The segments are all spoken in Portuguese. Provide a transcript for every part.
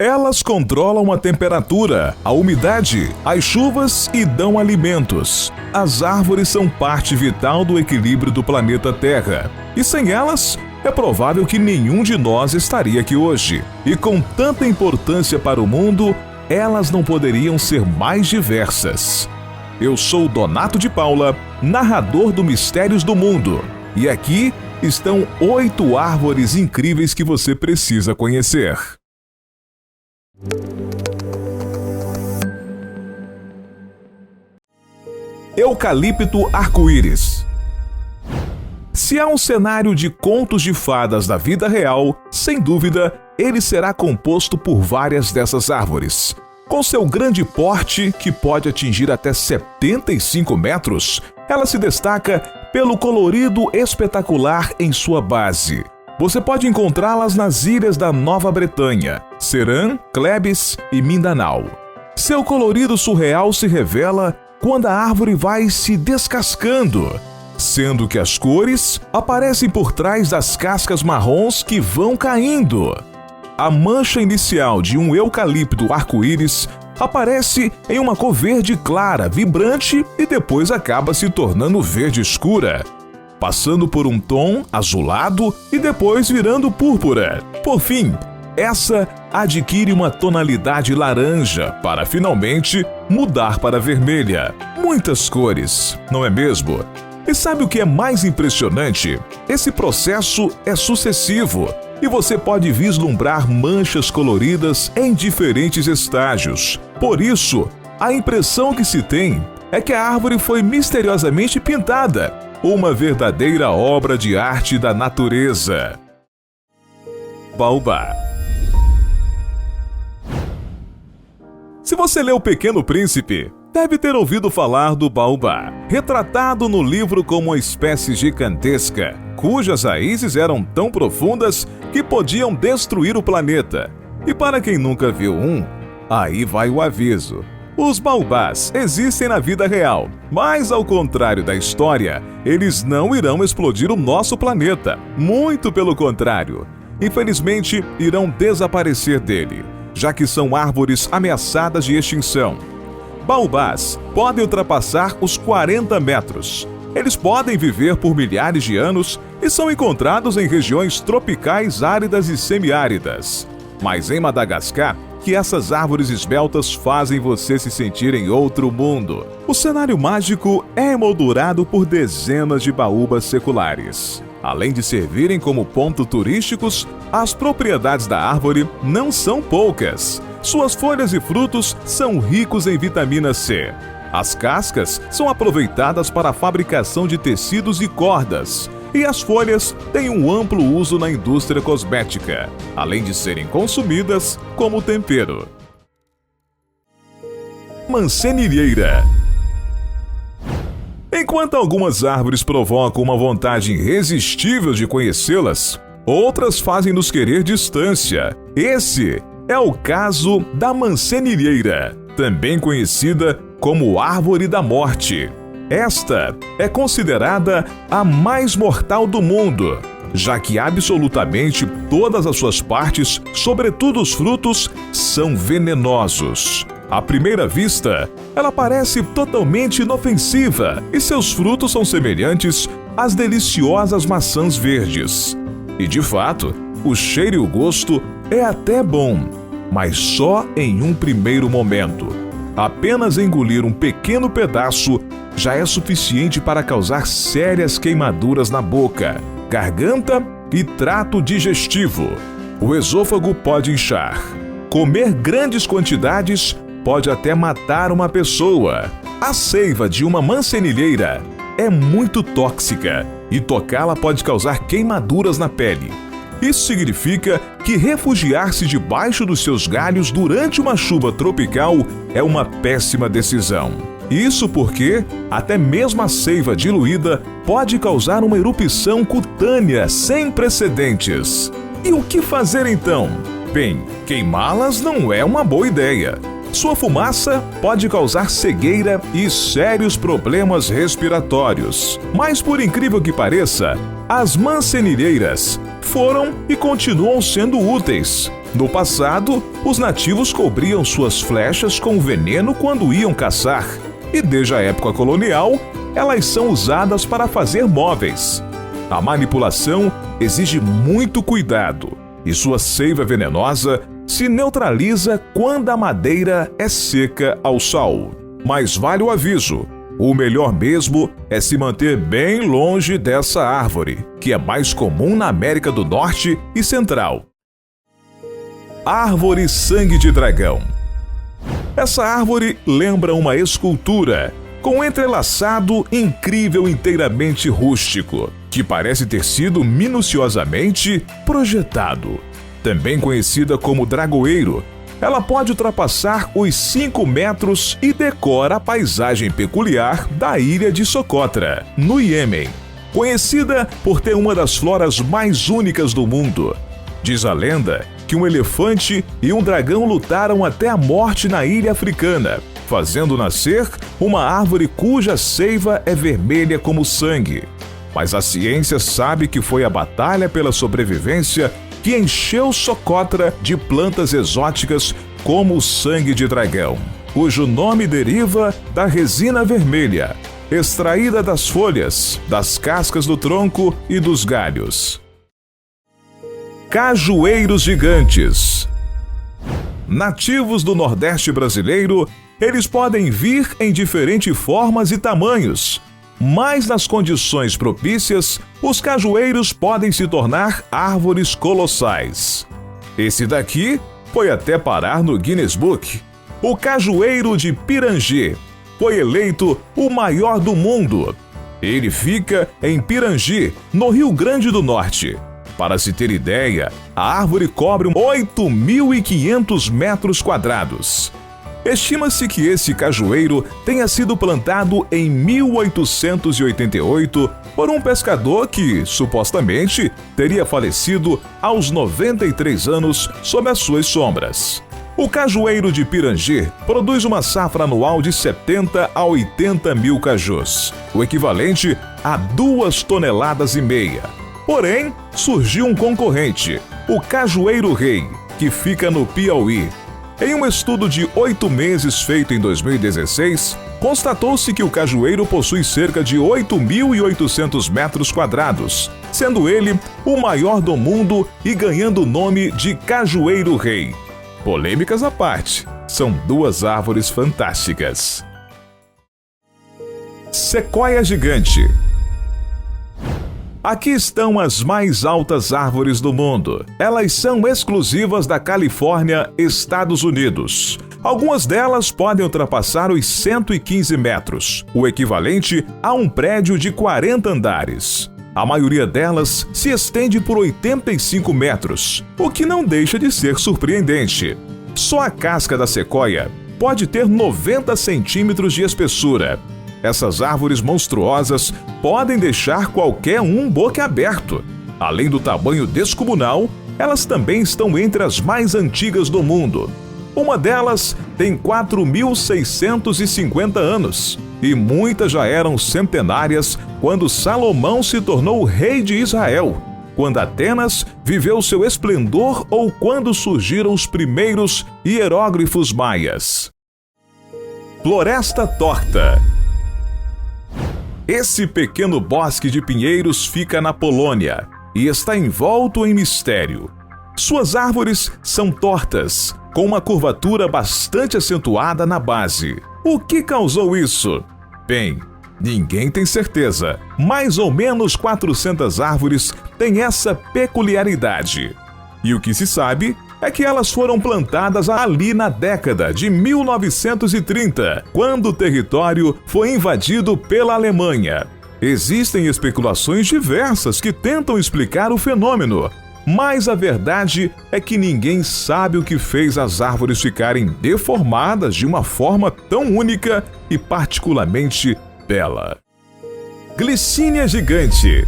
Elas controlam a temperatura, a umidade, as chuvas e dão alimentos. As árvores são parte vital do equilíbrio do planeta Terra. E sem elas, é provável que nenhum de nós estaria aqui hoje. E com tanta importância para o mundo, elas não poderiam ser mais diversas. Eu sou Donato de Paula, narrador do Mistérios do Mundo. E aqui estão 8 árvores incríveis que você precisa conhecer. Eucalipto arco-íris. Se há um cenário de contos de fadas da vida real, sem dúvida, ele será composto por várias dessas árvores. Com seu grande porte, que pode atingir até 75 metros, ela se destaca pelo colorido espetacular em sua base. Você pode encontrá-las nas ilhas da Nova Bretanha, Ceram, Clebes e Mindanao. Seu colorido surreal se revela quando a árvore vai se descascando, sendo que as cores aparecem por trás das cascas marrons que vão caindo. A mancha inicial de um eucalipto arco-íris aparece em uma cor verde clara, vibrante e depois acaba se tornando verde escura, passando por um tom azulado e depois virando púrpura. Por fim, essa adquire uma tonalidade laranja para finalmente mudar para vermelha. Muitas cores, não é mesmo? E sabe o que é mais impressionante? Esse processo é sucessivo e você pode vislumbrar manchas coloridas em diferentes estágios. Por isso, a impressão que se tem é que a árvore foi misteriosamente pintada, uma verdadeira obra de arte da natureza. Baobá. Se você leu O Pequeno Príncipe, deve ter ouvido falar do baobá, retratado no livro como uma espécie gigantesca, cujas raízes eram tão profundas que podiam destruir o planeta. E para quem nunca viu um, aí vai o aviso. Os baobás existem na vida real, mas ao contrário da história, eles não irão explodir o nosso planeta. Muito pelo contrário. Infelizmente, irão desaparecer dele, já que são árvores ameaçadas de extinção. Baobás podem ultrapassar os 40 metros. Eles podem viver por milhares de anos e são encontrados em regiões tropicais áridas e semiáridas. Mas em Madagascar, que essas árvores esbeltas fazem você se sentir em outro mundo. O cenário mágico é emoldurado por dezenas de baúbas seculares. Além de servirem como pontos turísticos, as propriedades da árvore não são poucas. Suas folhas e frutos são ricos em vitamina C. As cascas são aproveitadas para a fabricação de tecidos e cordas. E as folhas têm um amplo uso na indústria cosmética, além de serem consumidas como tempero. Mancenilheira. Enquanto algumas árvores provocam uma vontade irresistível de conhecê-las, outras fazem-nos querer distância. Esse é o caso da mancenilheira, também conhecida como árvore da morte. Esta é considerada a mais mortal do mundo, já que absolutamente todas as suas partes, sobretudo os frutos, são venenosos. À primeira vista, ela parece totalmente inofensiva e seus frutos são semelhantes às deliciosas maçãs verdes. E de fato, o cheiro e o gosto é até bom, mas só em um primeiro momento. Apenas engolir um pequeno pedaço já é suficiente para causar sérias queimaduras na boca, garganta e trato digestivo. O esôfago pode inchar. Comer grandes quantidades pode até matar uma pessoa. A seiva de uma mancenilheira é muito tóxica e tocá-la pode causar queimaduras na pele. Isso significa que refugiar-se debaixo dos seus galhos durante uma chuva tropical é uma péssima decisão. Isso porque até mesmo a seiva diluída pode causar uma erupção cutânea sem precedentes. E o que fazer então? Bem, queimá-las não é uma boa ideia. Sua fumaça pode causar cegueira e sérios problemas respiratórios. Mas por incrível que pareça, as mancenilheiras foram e continuam sendo úteis. No passado, os nativos cobriam suas flechas com veneno quando iam caçar, e desde a época colonial, elas são usadas para fazer móveis. A manipulação exige muito cuidado, e sua seiva venenosa se neutraliza quando a madeira é seca ao sol. Mas vale o aviso: o melhor mesmo é se manter bem longe dessa árvore, que é mais comum na América do Norte e Central. Árvore Sangue de Dragão. Essa árvore lembra uma escultura, com um entrelaçado incrível inteiramente rústico, que parece ter sido minuciosamente projetado. Também conhecida como dragoeiro, ela pode ultrapassar os 5 metros e decora a paisagem peculiar da ilha de Socotra, no Iêmen, conhecida por ter uma das floras mais únicas do mundo. Diz a lenda que um elefante e um dragão lutaram até a morte na ilha africana, fazendo nascer uma árvore cuja seiva é vermelha como sangue. Mas a ciência sabe que foi a batalha pela sobrevivência que encheu Socotra de plantas exóticas como o sangue de dragão, cujo nome deriva da resina vermelha, extraída das folhas, das cascas do tronco e dos galhos. Cajueiros gigantes. Nativos do Nordeste brasileiro, eles podem vir em diferentes formas e tamanhos, mas nas condições propícias, os cajueiros podem se tornar árvores colossais. Esse daqui foi até parar no Guinness Book. O cajueiro de Pirangi foi eleito o maior do mundo. Ele fica em Pirangi, no Rio Grande do Norte. Para se ter ideia, a árvore cobre 8.500 metros quadrados. Estima-se que esse cajueiro tenha sido plantado em 1888 por um pescador que, supostamente, teria falecido aos 93 anos sob as suas sombras. O cajueiro de Pirangi produz uma safra anual de 70 a 80 mil cajus, o equivalente a 2,5 toneladas. Porém, surgiu um concorrente, o cajueiro rei, que fica no Piauí. Em um estudo de 8 meses feito em 2016, constatou-se que o cajueiro possui cerca de 8.800 metros quadrados, sendo ele o maior do mundo e ganhando o nome de Cajueiro Rei. Polêmicas à parte, são 2 árvores fantásticas. Sequoia gigante. Aqui estão as mais altas árvores do mundo. Elas são exclusivas da Califórnia, Estados Unidos. Algumas delas podem ultrapassar os 115 metros, o equivalente a um prédio de 40 andares. A maioria delas se estende por 85 metros, o que não deixa de ser surpreendente. Só a casca da sequoia pode ter 90 centímetros de espessura. Essas árvores monstruosas podem deixar qualquer um boquiaberto. Além do tamanho descomunal, elas também estão entre as mais antigas do mundo. Uma delas tem 4.650 anos, e muitas já eram centenárias quando Salomão se tornou rei de Israel, quando Atenas viveu seu esplendor ou quando surgiram os primeiros hieróglifos maias. Floresta torta. Esse pequeno bosque de pinheiros fica na Polônia e está envolto em mistério. Suas árvores são tortas, com uma curvatura bastante acentuada na base. O que causou isso? Bem, ninguém tem certeza. Mais ou menos 400 árvores têm essa peculiaridade. E o que se sabe é que elas foram plantadas ali na década de 1930, quando o território foi invadido pela Alemanha. Existem especulações diversas que tentam explicar o fenômeno, mas a verdade é que ninguém sabe o que fez as árvores ficarem deformadas de uma forma tão única e particularmente bela. Glicínia gigante.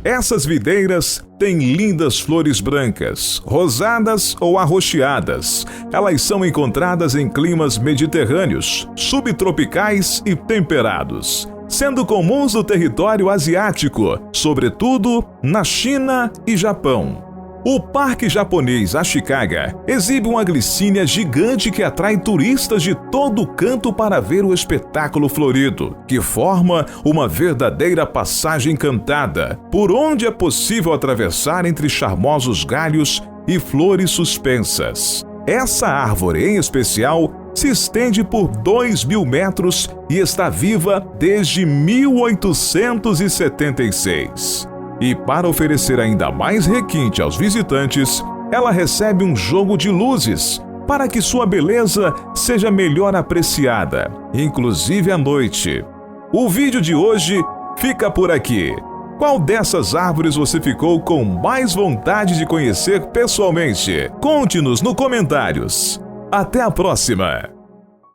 Essas videiras têm lindas flores brancas, rosadas ou arroxeadas. Elas são encontradas em climas mediterrâneos, subtropicais e temperados, sendo comuns no território asiático, sobretudo na China e Japão. O Parque Japonês Ashikaga exibe uma glicínia gigante que atrai turistas de todo canto para ver o espetáculo florido, que forma uma verdadeira passagem encantada, por onde é possível atravessar entre charmosos galhos e flores suspensas. Essa árvore, em especial, se estende por 2.000 metros e está viva desde 1876. E para oferecer ainda mais requinte aos visitantes, ela recebe um jogo de luzes para que sua beleza seja melhor apreciada, inclusive à noite. O vídeo de hoje fica por aqui. Qual dessas árvores você ficou com mais vontade de conhecer pessoalmente? Conte-nos nos comentários. Até a próxima!